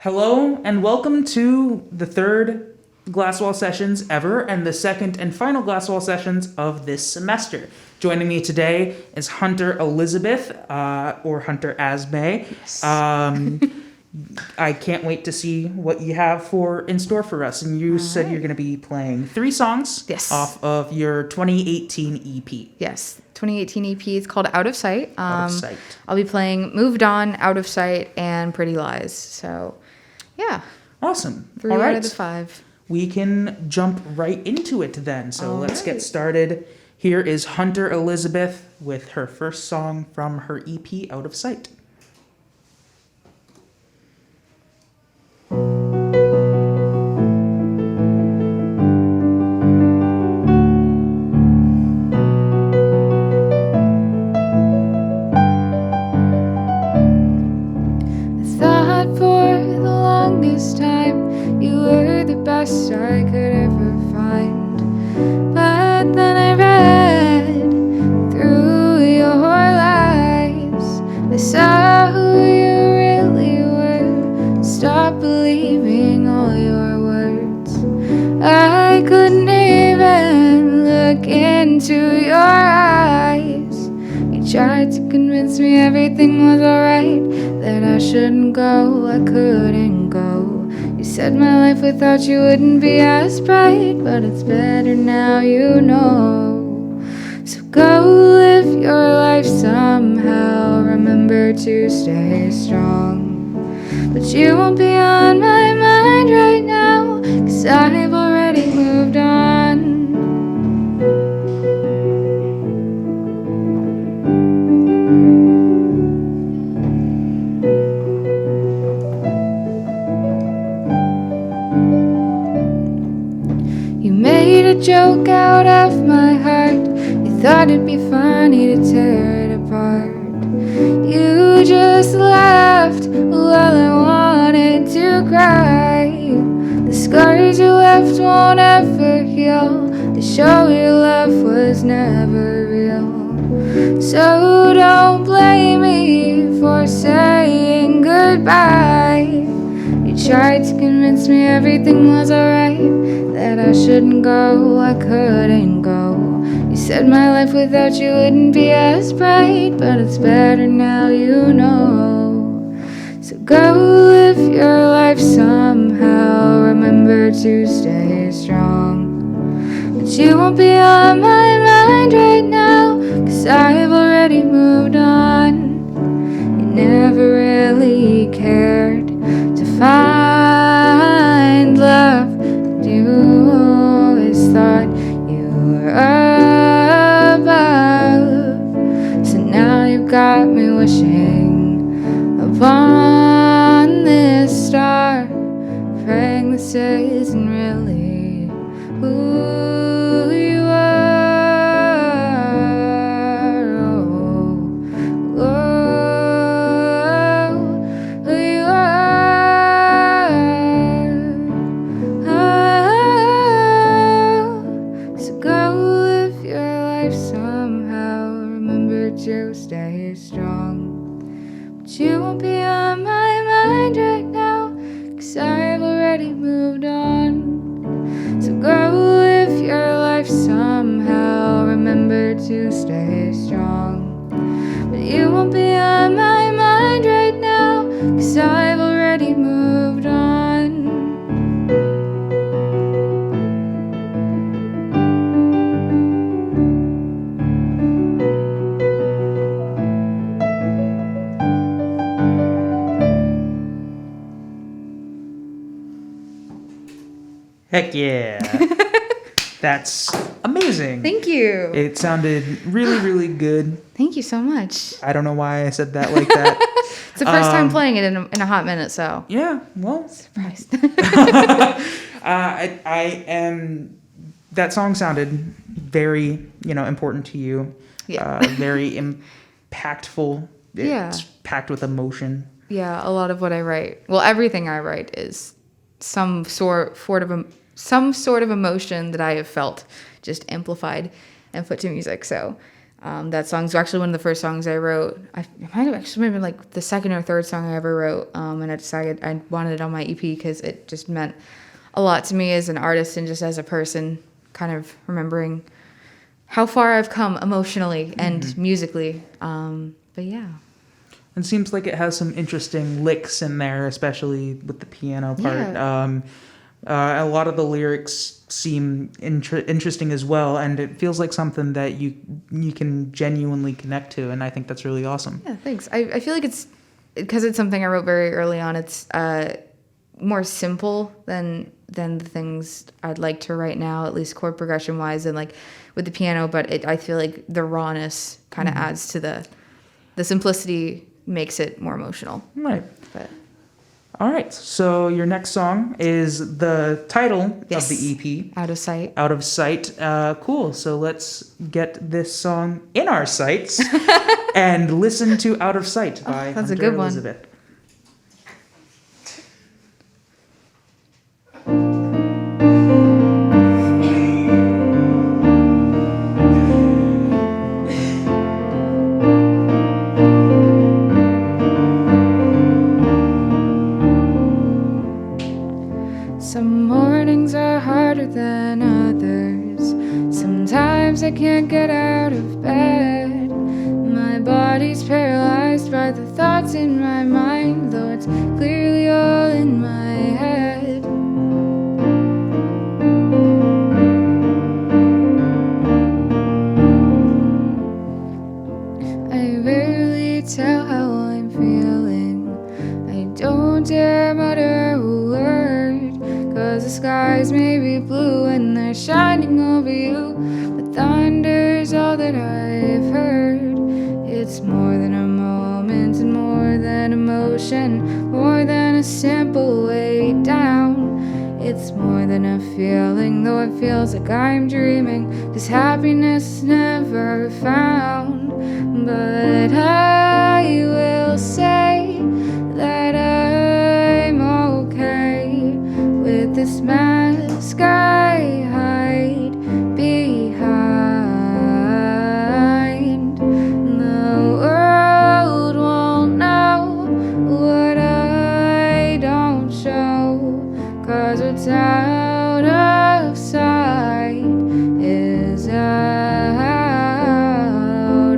Hello and welcome to the third Glasswall sessions ever and the second and final Glasswall sessions of this semester. Joining me today is Hunter Elizabeth, or Hunter Asbay. Yes. I can't wait to see what you have in store for us. And you said you're going to be playing 3 songs Yes. off of your 2018 EP. Yes, 2018 EP. It's called Out of Sight. Out of Sight. I'll be playing Moved On, Out of Sight, and Pretty Lies. So, yeah. Awesome. 3 All out right. of the 5. We can jump right into it then. So All let's get right. started. Here is Hunter Elizabeth with her first song from her EP, Out of Sight. I thought for the longest time you were the best I could ever find. But then I read through your lies. I saw who you really were. Stop believing all your words. I couldn't even look into your eyes. You tried to convince me everything was alright, that I shouldn't go, I couldn't go. You said my life without you wouldn't be as bright, but it's better now, you know. So go live your life somehow, remember to stay strong. But you won't be on my mind right now, 'cause I've already moved on. You made a joke out of my heart. You thought it'd be funny to tear it apart. You just laughed while I wanted to cry. The scars you left won't ever heal. The show your love was never real. So don't blame me for saying goodbye. You tried to convince me everything was alright, that I shouldn't go, I couldn't go. You said my life without you wouldn't be as bright, but it's better now, you know. So go live your life somehow, remember to stay strong. But you won't be on my mind right now, 'cause I've already moved on. You never really cared to find love. You always thought you were above. So now you've got me wishing upon this star, praying this isn't really who you are. Oh, oh, who you are. So go live your life somehow, remember to stay strong. But you won't be on my mind right now, 'cause I've already moved on. So go live your life somehow, remember to stay strong. But you won't be on my mind right now, 'cause I've already moved on. Heck yeah. That's amazing. Thank you. It sounded really, really good. Thank you so much. I don't know why I said that like that. It's the first time playing it in a hot minute, so Yeah, well, surprised. I am. That song sounded very, important to you. Yeah. Very impactful. It's Yeah. packed with emotion. Yeah, a lot of what I write, well, everything I write is some sort of emotion that I have felt, just amplified and put to music. So That song's actually one of the first songs I wrote. It might have actually been like the second or third song I ever wrote. And I decided I wanted it on my EP because it just meant a lot to me as an artist and just as a person, kind of remembering how far I've come emotionally and musically. But yeah. It seems like it has some interesting licks in there, especially with the piano part. Yeah. A lot of the lyrics seem interesting as well, and it feels like something that you can genuinely connect to, and I think that's really awesome. Yeah, thanks. I feel like it's because it's something I wrote very early on. It's more simple than the things I'd like to write now, at least chord progression wise, and like with the piano. But I feel like the rawness kind of adds to the simplicity, makes it more emotional. Right. But All right. So your next song is the title Yes. of the EP. Out of Sight. Out of Sight. Cool. So let's get this song in our sights and listen to Out of Sight by that's a Hunter good one. Elizabeth. Some mornings are harder than others. Sometimes I can't get out of bed. My body's paralyzed by the thoughts in my mind, though it's clearly all in my head. I rarely tell how I'm feeling. I don't dare mutter a word, 'cause the skies may be blue and they're shining over you, but thunder's all that I've heard. It's more than a moment and more than emotion, more than a simple way down. It's more than a feeling, though it feels like I'm dreaming, 'cause happiness is never found. But I will say that I'm okay with this mask I hide behind. The world won't know what I don't show, 'cause what's out of sight is out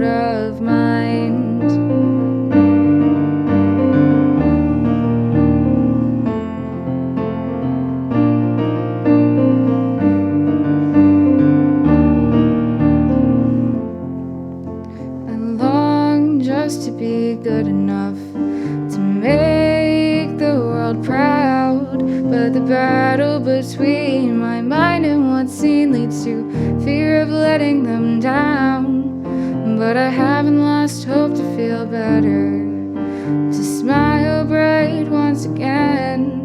of mind. I long just to be good enough to make the world proud, but the battle between my mind and what's seen leads to fear of letting them down. But I haven't lost hope to feel better, to smile bright once again,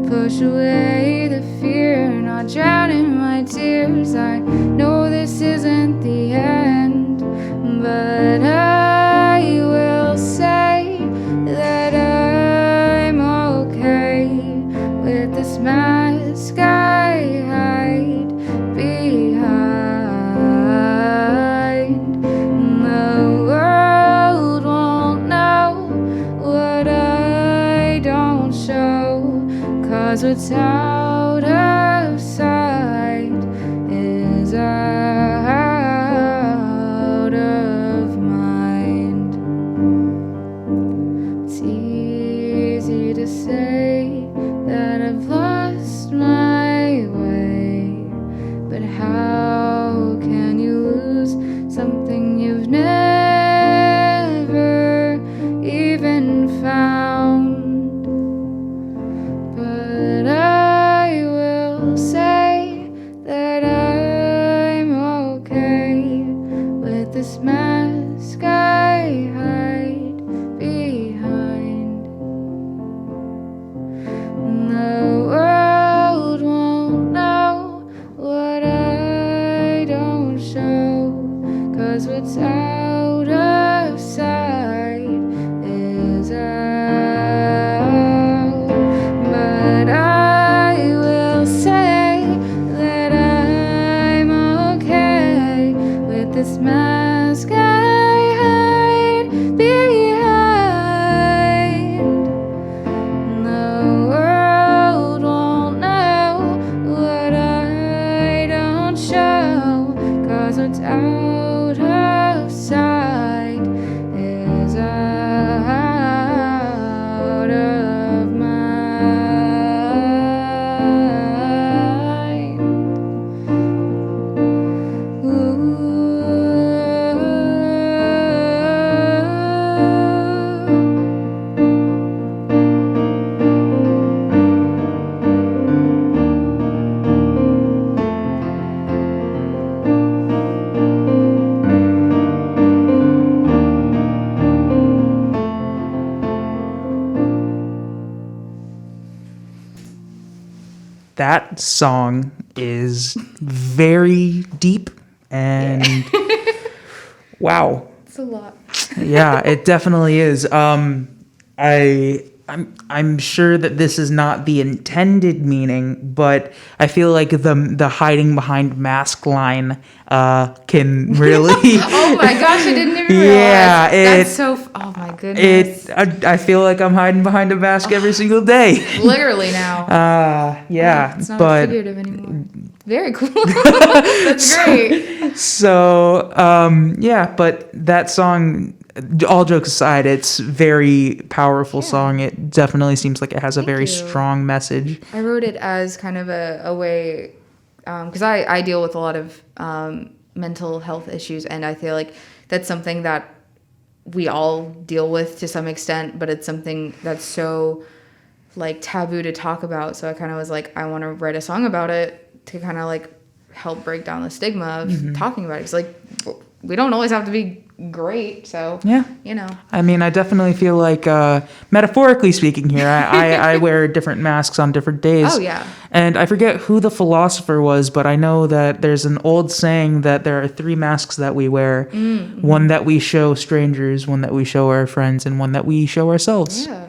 push away the fear, not drown in my tears. I know this isn't the end, but I will say that I'm okay with this mask I hide behind. The world won't know what I don't show, 'cause what's out of sight is out of mind. It's easy to say that I've lost my way, but how can you lose something you've never even found? But I will say that I'm okay with this mask I hide behind. The world won't know what I don't show, 'cause what's out of sight is out. But I will say that I'm okay with this mask that song is very deep and wow. It's a lot. Yeah, it definitely is. I'm sure that this is not the intended meaning, but I feel like the hiding behind mask line can really. Oh my gosh, I didn't even realize. Yeah, That's so. Oh my goodness. I feel like I'm hiding behind a mask every single day. Literally now. Yeah, It's not but figurative anymore. Very cool. That's great. so yeah, but that song, all jokes aside, it's very powerful song. It definitely seems like it has a very you. strong message. I wrote it as kind of a way, because I deal with a lot of mental health issues, and I feel like that's something that we all deal with to some extent, but it's something that's so like taboo to talk about. So I kind of was like, I want to write a song about it to kind of like help break down the stigma of talking about it. It's like, we don't always have to be great. So, Yeah. you know. I mean, I definitely feel like, metaphorically speaking here, I wear different masks on different days. Oh, yeah. And I forget who the philosopher was, but I know that there's an old saying that there are 3 masks that we wear. Mm-hmm. One that we show strangers, one that we show our friends, and one that we show ourselves. Yeah.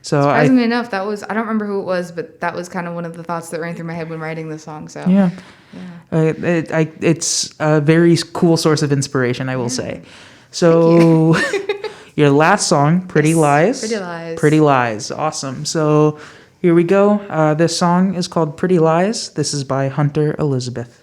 So surprisingly enough, that was, I don't remember who it was, but that was kind of one of the thoughts that ran through my head when writing the song. So yeah. It's a very cool source of inspiration, I will say. So your last song, Pretty Lies. Pretty Lies. Pretty Lies. Awesome. So here we go. This song is called Pretty Lies. This is by Hunter Elizabeth.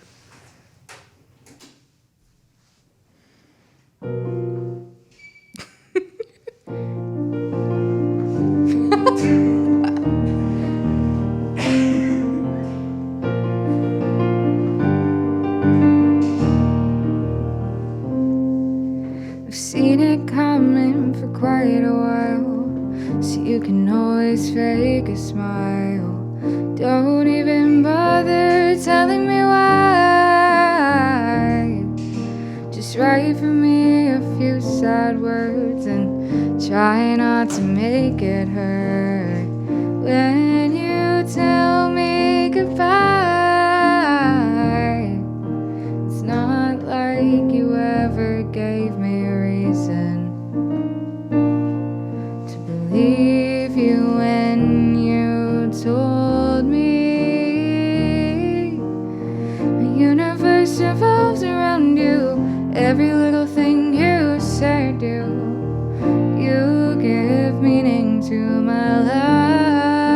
I've seen it coming for quite a while, so you can always fake a smile. Don't even bother telling me why. Just write for me a few sad words and try not to make it hurt. When you tell me goodbye, it's not like you ever gave me a reason to believe you when you told me. My universe revolves around you, every little thing you say or do. You give meaning to my life.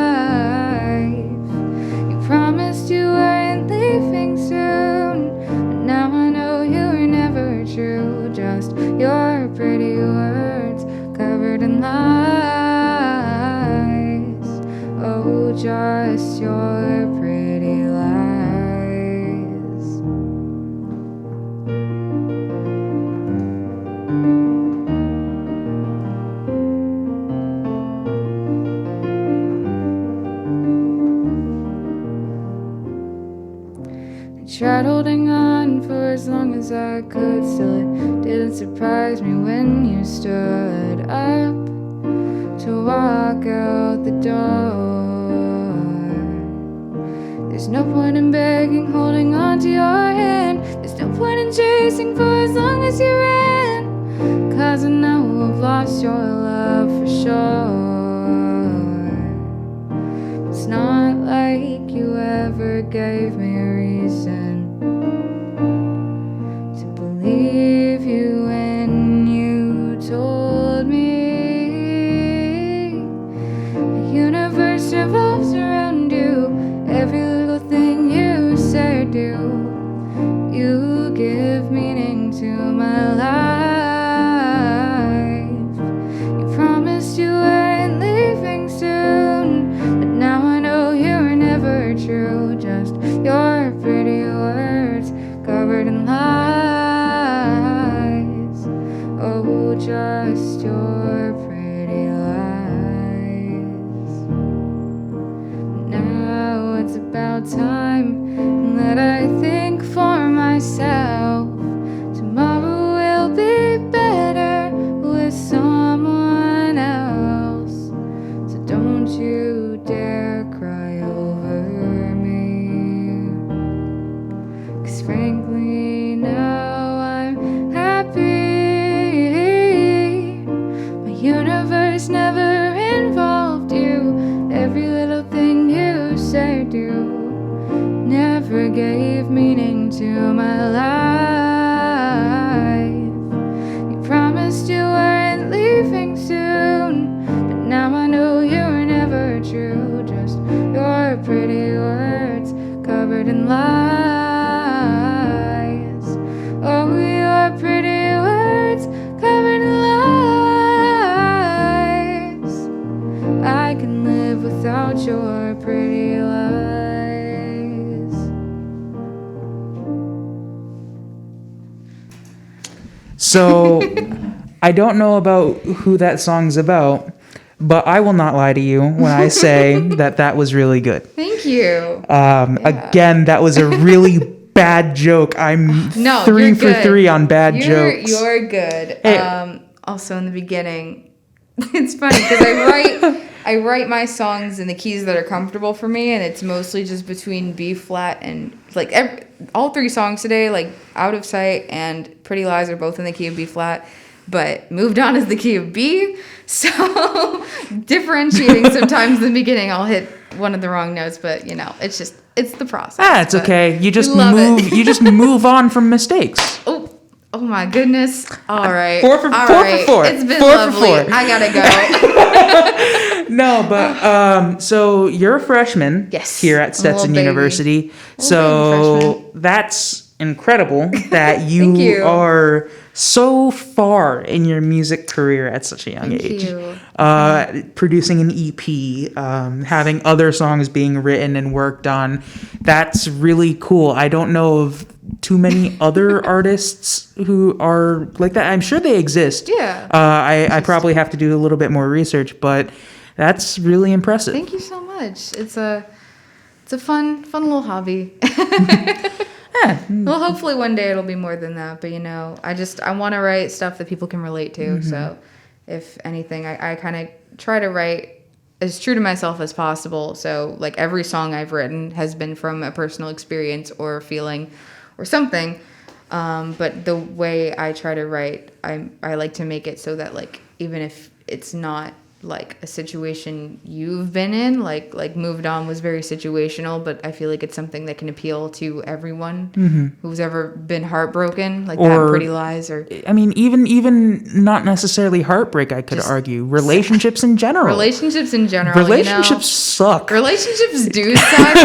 You promised you weren't leaving soon, but now I know you were never true. Just your pretty words covered in lies. Oh, just your pretty lies. I tried holding on for as long as I could, still it didn't surprise me when you stood up to walk out the door. There's no point in begging, holding on to your hand. There's no point in chasing for as long as you ran, 'cause I know I've lost your love for sure. It's not like you ever gave me a reason to believe you when you told me. The universe revolves around you, every little thing you say or do. You give meaning to my life. You promised you weren't leaving soon, but now I know you were never true. Just your pretty words covered in lies. Oh, just your pretty lies. Now it's about time that I think for myself. Tomorrow will be better with someone else. So don't you dare cry over me. lies. Oh, your pretty words covered in lies. I can live without your pretty lies. So, I don't know about who that song's about, but I will not lie to you when I say that was really good. Thank you. Again, that was a really bad joke. I'm No, 3 you're for good. 3 on bad jokes. You're good. Hey. Also, in the beginning, it's funny because I write my songs in the keys that are comfortable for me, and it's mostly just between B flat and like all 3 songs today, like Out of Sight and Pretty Lies, are both in the key of B flat. But Moved On is the key of B, so differentiating sometimes in the beginning I'll hit one of the wrong notes, but you know, it's the process. It's okay. You just love move. it. You just move on from mistakes. Oh my goodness! All right, 4 for 4. It's been 4 lovely. for 4. I gotta go. No, but so you're a freshman Yes. here at A Stetson little baby. University. Little baby So freshman. that's incredible that Thank you. are so far in your music career at such a young Thank age. you. Producing an EP, having other songs being written and worked on. That's really cool. I don't know of too many other artists who are like that. I'm sure they exist. Yeah. I probably have to do a little bit more research, but that's really impressive. Thank you so much. It's a fun little hobby. Well, hopefully one day it'll be more than that. But you know, I want to write stuff that people can relate to. Mm-hmm. So, if anything, I kind of try to write as true to myself as possible. So, like every song I've written has been from a personal experience or a feeling or something. But the way I try to write, I like to make it so that like even if it's not like a situation you've been in, like Moved On was very situational, but I feel like it's something that can appeal to everyone who's ever been heartbroken, like that Pretty Lies, or I mean, even not necessarily heartbreak. I could argue relationships in general. relationships in general. Relationships suck. Relationships do suck.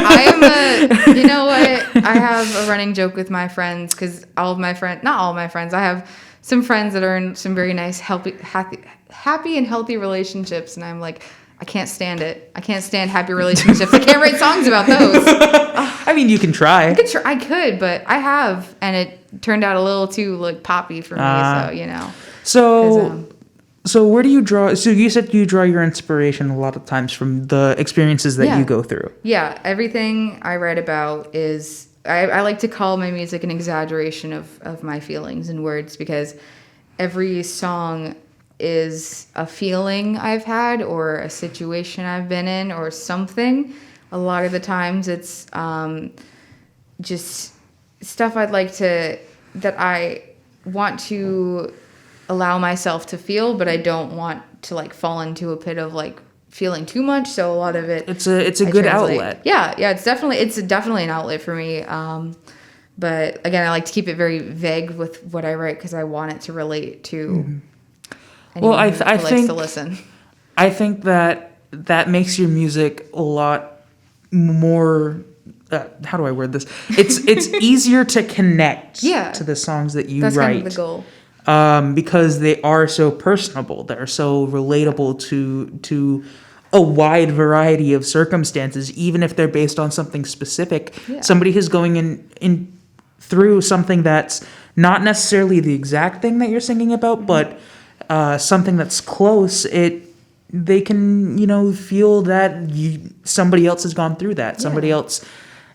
You know what? I have a running joke with my friends because not all of my friends. I have some friends that are in some very nice, happy and healthy relationships, and I'm like, I can't stand it. I can't stand happy relationships. I can't write songs about those. I mean, you can try. I could, but I have, and it turned out a little too like poppy for me. So you know. So where do you draw? So you said you draw your inspiration a lot of times from the experiences that you go through. Yeah, everything I write about is. I like to call my music an exaggeration of my feelings and words, because every song is a feeling I've had or a situation I've been in or something. A lot of the times it's just stuff that I want to allow myself to feel, but I don't want to like fall into a pit of like feeling too much. So a lot of it, it's a good outlet. Yeah, it's definitely an outlet for me. But again, I like to keep it very vague with what I write because I want it to relate to anyone who likes to listen. I think that makes your music a lot more. How do I word this? It's easier to connect to the songs that you write. That's kind of the goal. Because they are so personable, they're so relatable to a wide variety of circumstances, even if they're based on something specific. Yeah. Somebody who's going in through something that's not necessarily the exact thing that you're singing about, but something that's close. They can feel that somebody else has gone through that. Somebody else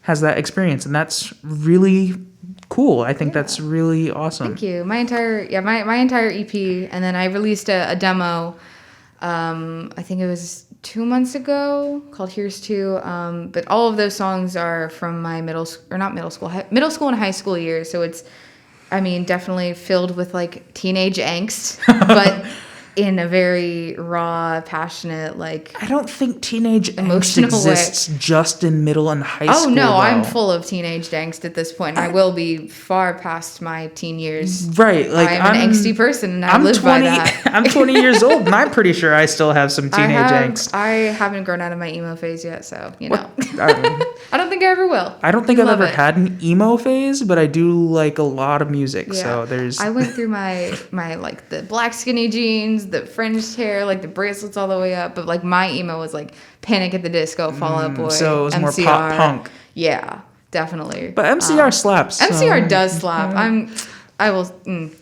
has that experience, and that's really cool. I think that's really awesome. Thank you. My entire EP, and then I released a demo. I think it was 2 months ago, called Here's To. But all of those songs are from my middle school and high school years. So it's, definitely filled with like teenage angst, but in a very raw, passionate, like I don't think teenage angst emotional exists just in middle and high Oh school. no, though. I'm full of teenage angst at this point. I will be far past my teen years. Right, like I'm an angsty person, and I I'm live 20. by that. I'm 20 years old, and I'm pretty sure I still have some teenage angst. I haven't grown out of my emo phase yet, so you know. I don't think I ever will. I don't think I've Love ever it. had an emo phase, but I do like a lot of music. So there's. I went through my like the black skinny jeans, the fringed hair, like the bracelets all the way up. But like my emo was like Panic at the Disco, Fall Out Boy. So it was more MCR. pop punk. Yeah, definitely. But MCR slaps. So. MCR does slap. I will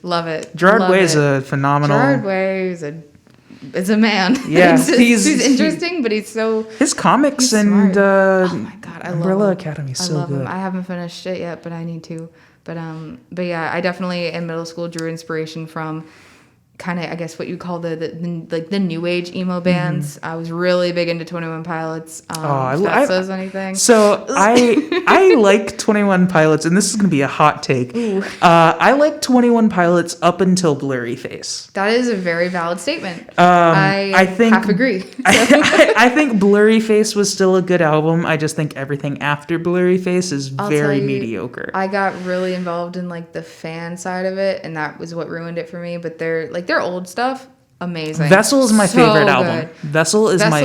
love it. Gerard love Way it. is a phenomenal. Gerard Way is a man. Yeah, he's interesting, but he's so. His comics he's and oh my god, I Umbrella love him. Academy is I so love good. him. I haven't finished it yet, but I need to. But yeah, I definitely in middle school drew inspiration from kind of, I guess, what you call the new age emo bands. I was really big into 21 Pilots. If that says anything. So I like 21 Pilots, and this is going to be a hot take. I like 21 Pilots up until Blurry Face. That is a very valid statement. I think half agree. I think Blurry Face was still a good album. I just think everything after Blurry Face is very mediocre. I got really involved in like the fan side of it, and that was what ruined it for me. But their old stuff, amazing. Vessel is my favorite good. album. Vessel is my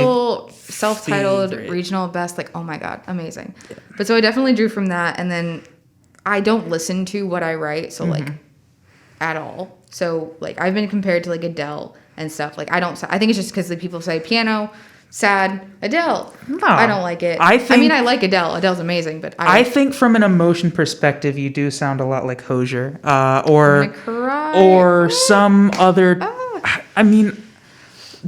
self-titled favorite. regional best. Like, oh my god, amazing. But so I definitely drew from that, and then I don't listen to what I write, so like at all. So like I've been compared to like Adele and stuff. Like I think it's just because the people say piano. Sad Adele. No, I don't like it. I mean, I like Adele. Adele's amazing, but I think from an emotion perspective, you do sound a lot like Hozier, or some other. I mean,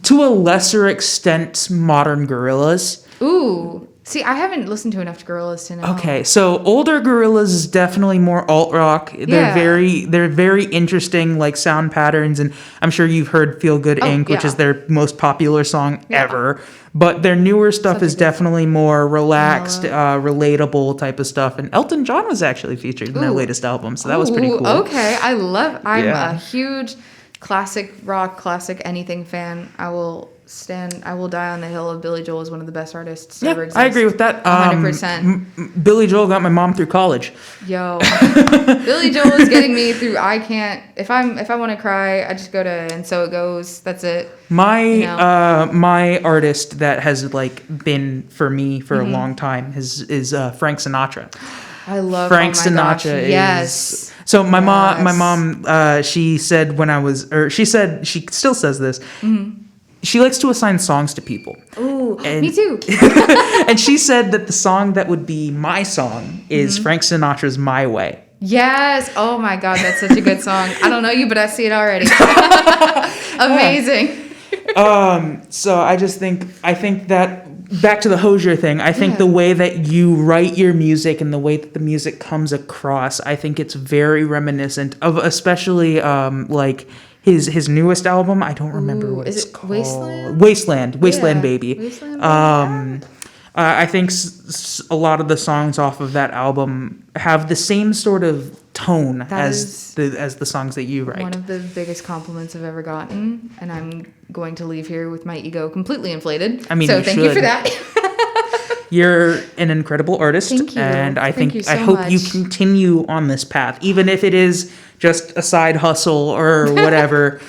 to a lesser extent, modern Gorillaz. Ooh, see, I haven't listened to enough Gorillaz to know. Okay, so older Gorillaz is definitely more alt rock. They're very interesting, like sound patterns, and I'm sure you've heard "Feel Good Inc." which is their most popular song ever. But their newer stuff is definitely more relaxed, relatable type of stuff. And Elton John was actually featured in their latest album, so that was pretty cool. Okay, I'm a huge classic rock, classic anything fan. I will die on the hill of Billy Joel as one of the best artists to ever exist. I agree with that. 100%. Billy Joel got my mom through college. Yo, Billy Joel is getting me through. I can't. If I want to cry, I just go to And So It Goes. That's it. My artist that has like been for me for a long time is Frank Sinatra. I love Frank Sinatra. Gosh, yes. So my mom, she said she said she still says this. She likes to assign songs to people. Ooh, me too. And she said that the song that would be my song is Frank Sinatra's "My Way." Yes. Oh my God, that's such a good song. I don't know you, but I see it already. Amazing. So I think that back to the Hozier thing, I think the way that you write your music and the way that the music comes across, I think it's very reminiscent of especially like his newest album. I don't remember what it's called. Wasteland Baby. Wasteland Baby. I think a lot of the songs off of that album have the same sort of tone as the songs that you write. One of the biggest compliments I've ever gotten, and I'm going to leave here with my ego completely inflated. I mean, so thank you for that. You're an incredible artist. Thank you. And I hope you continue on this path, even if it is just a side hustle or whatever.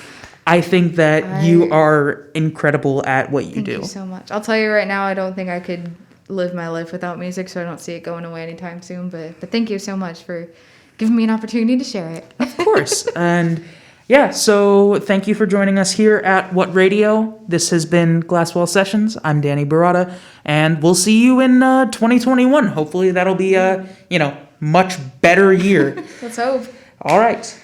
I think that you are incredible at what you do. Thank you so much. I'll tell you right now, I don't think I could live my life without music, so I don't see it going away anytime soon. But thank you so much for giving me an opportunity to share it. Of course. And yeah, so thank you for joining us here at What Radio. This has been Glasswell Sessions. I'm Danny Barada, and we'll see you in 2021. Hopefully that'll be a much better year. Let's hope. All right.